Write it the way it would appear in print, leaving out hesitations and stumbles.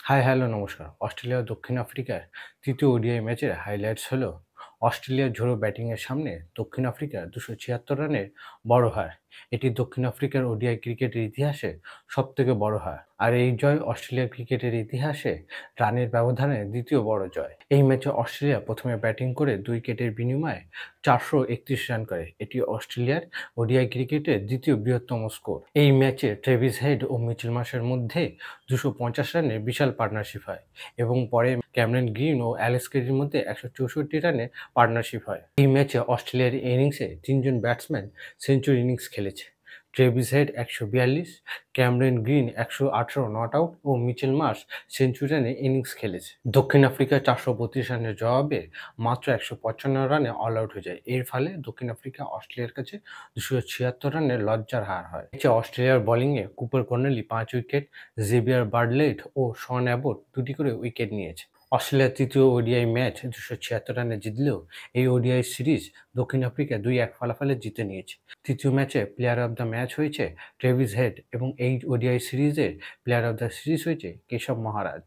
High, hello, নমস্কার। Australia ও দক্ষিণ আফ্রিকার তৃতীয় ওডিআই ম্যাচের হাইলাইটস হলো অস্ট্রেলিয়ার ঝোড়ো ব্যাটিংয়ের সামনে দক্ষিণ আফ্রিকার ২৭৬ রানের বড় হার। এটি দক্ষিণ আফ্রিকার ওডিআই ক্রিকেটের ইতিহাসে সবথেকে বড় হার। আর এই জয় অস্ট্রেলিয়া ক্রিকেটের ইতিহাসে রানের ব্যবধানে দ্বিতীয় বড় জয়। এই ম্যাচে অস্ট্রেলিয়া প্রথমে ব্যাটিং করে ২ উইকেটের বিনিময়ে ৪৩১ রান করে। এটি অস্ট্রেলিয়ার ওডিআই ক্রিকেটের দ্বিতীয় বৃহত্তম স্কোর। এই ম্যাচে ট্রেভিস হেড ও মিচেল মার্শের মধ্যে ২৫০ রানের বিশাল পার্টনারশিপ হয় এবং পরে ক্যামেরন গ্রিন ও অ্যালেক্স কেরির মধ্যে ১৬৪ রানের পার্টনারশিপ হয়। এই ম্যাচে অস্ট্রেলিয়ার ইনিংসে ৩ জন ব্যাটসম্যান সেঞ্চুরি ইনিংস খেলেছে। Travis Head ১৪২, Cameron Green ১১৮ not out ও মিচেল মার্শ সেঞ্চুরি রানের ইনিংস খেলেছে। দক্ষিণ আফ্রিকা ৪৩২ রানের জবাবে মাত্র ১৫৫ রানে অল আউট হয়ে যায়। এর ফলে দক্ষিণ আফ্রিকা অস্ট্রেলিয়ার কাছে ২৭৬ রানের লজ্জার হার হয়। ম্যাচে অস্ট্রেলিয়ার বোলিংয়ে কুপার কর্নেলি ৫ উইকেট, জেভিয়ার বার্ডলেট ও শন অ্যাবট ২টি করে উইকেট নিয়েছে। অস্ট্রেলিয়ার তৃতীয় ওডিআই ম্যাচ ২৭৬ রানে জিতলেও এই ওডিআই সিরিজ দক্ষিণ আফ্রিকা ২-১ ফলাফলে জিতে নিয়েছে। তৃতীয় ম্যাচে প্লেয়ার অব দ্য ম্যাচ হয়েছে ট্রেভিস হেড এবং এই ওডিআই সিরিজের প্লেয়ার অব দ্য সিরিজ হয়েছে কেশব মহারাজ।